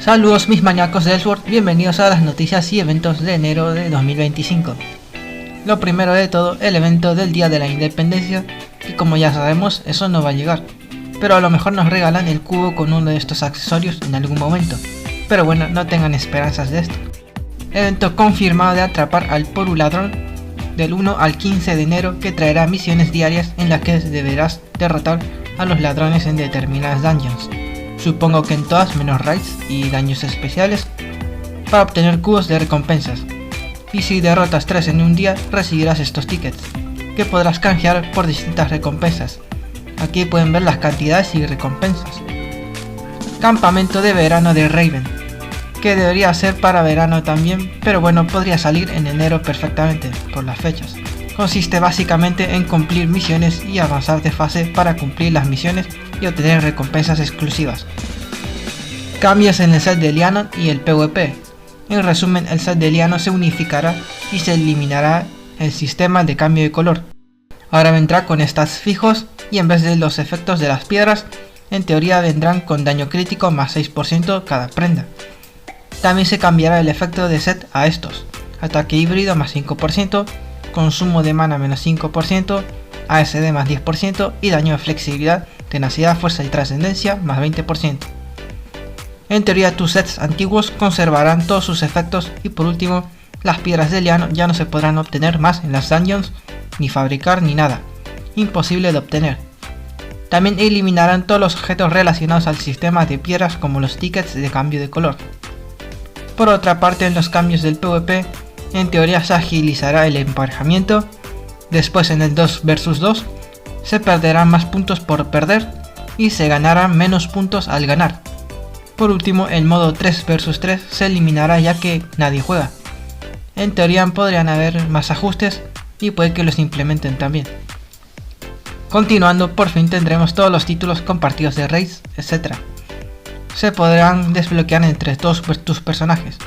Saludos mis maníacos del Sword, bienvenidos a las noticias y eventos de enero de 2025. Lo primero de todo, el evento del Día de la Independencia, y como ya sabemos, eso no va a llegar. Pero a lo mejor nos regalan el cubo con uno de estos accesorios en algún momento. Pero bueno, no tengan esperanzas de esto. Evento confirmado de atrapar al Poru-ladrón del 1 al 15 de enero, que traerá misiones diarias en las que deberás derrotar a los ladrones en determinadas dungeons. Supongo que en todas menos raids y daños especiales, para obtener cubos de recompensas. Y si derrotas 3 en un día, recibirás estos tickets, que podrás canjear por distintas recompensas. Aquí pueden ver las cantidades y recompensas. Campamento de verano de Raven, que debería ser para verano también, pero bueno, podría salir en enero perfectamente, por las fechas. Consiste básicamente en cumplir misiones y avanzar de fase para cumplir las misiones y obtener recompensas exclusivas. Cambios en el set de Lyannon y el PvP. En resumen, el set de Lyannon se unificará y se eliminará el sistema de cambio de color. Ahora vendrá con stats fijos y en vez de los efectos de las piedras, en teoría vendrán con daño crítico más 6% cada prenda. También se cambiará el efecto de set a estos: ataque híbrido más 5%, consumo de mana menos 5%, ASD más 10% y daño de flexibilidad, tenacidad, fuerza y trascendencia más 20%. En teoría tus sets antiguos conservarán todos sus efectos y por último, las piedras de Lyannon ya no se podrán obtener más en las dungeons, ni fabricar ni nada, imposible de obtener. También eliminarán todos los objetos relacionados al sistema de piedras como los tickets de cambio de color. Por otra parte, en los cambios del PvP, en teoría se agilizará el emparejamiento. Después en el 2 vs 2 se perderán más puntos por perder y se ganarán menos puntos al ganar. Por último, el modo 3 vs 3 se eliminará ya que nadie juega. En teoría podrían haber más ajustes y puede que los implementen también. Continuando, por fin tendremos todos los títulos compartidos de raids, etc. Se podrán desbloquear entre todos tus personajes.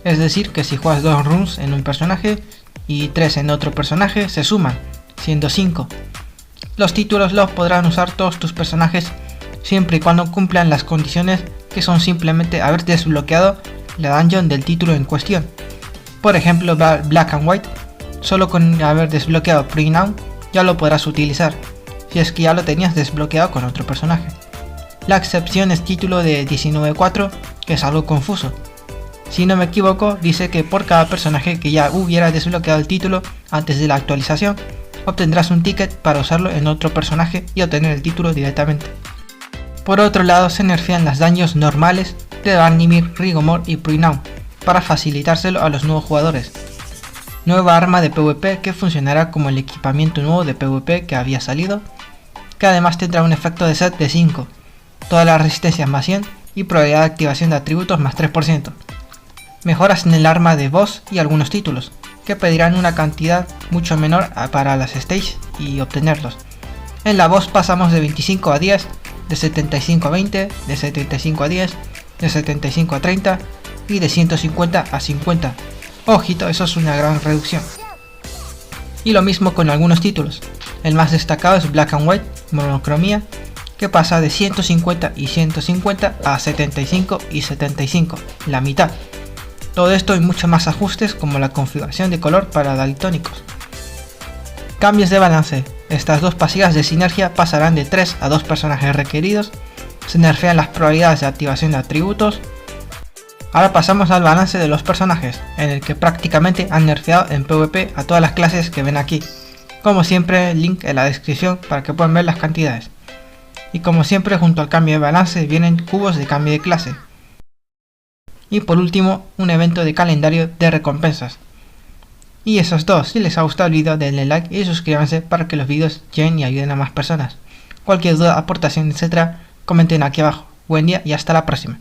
Es decir, que si juegas 2 runes en un personaje y 3 en otro personaje, se suman, siendo 5. Los títulos los podrán usar todos tus personajes siempre y cuando cumplan las condiciones, que son simplemente haber desbloqueado la dungeon del título en cuestión. Por ejemplo, Black and White, solo con haber desbloqueado Pre-Now ya lo podrás utilizar, si es que ya lo tenías desbloqueado con otro personaje. La excepción es título de 19.4, que es algo confuso. Si no me equivoco, dice que por cada personaje que ya hubiera desbloqueado el título antes de la actualización, obtendrás un ticket para usarlo en otro personaje y obtener el título directamente. Por otro lado, se nerfean las dungeons normales de Varnimir, Rigomor y Pre-Now, para facilitárselo a los nuevos jugadores. Nueva arma de PvP que funcionará como el equipamiento nuevo de PvP que había salido, que además tendrá un efecto de set de 5, todas las resistencias más 100 y probabilidad de activación de atributos más 3%. Mejoras en el arma de boss y algunos títulos, que pedirán una cantidad mucho menor para las stages y obtenerlos. En la boss pasamos de 25 a 10, de 75 a 20, de 75 a 10, de 75 a 30 y de 150 a 50. Ojito, eso es una gran reducción. Y lo mismo con algunos títulos. El más destacado es Black and White, monocromía, que pasa de 150 y 150 a 75 y 75, la mitad. Todo esto y mucho más ajustes como la configuración de color para daltónicos. Cambios de balance. Estas dos pasivas de sinergia pasarán de 3 a 2 personajes requeridos. Se nerfean las probabilidades de activación de atributos. Ahora pasamos al balance de los personajes, en el que prácticamente han nerfeado en PvP a todas las clases que ven aquí. Como siempre, link en la descripción para que puedan ver las cantidades. Y como siempre, junto al cambio de balance vienen cubos de cambio de clase. Y por último, un evento de calendario de recompensas. Y eso es todo. Si les ha gustado el video, denle like y suscríbanse para que los vídeos lleguen y ayuden a más personas. Cualquier duda, aportación, etc., comenten aquí abajo. Buen día y hasta la próxima.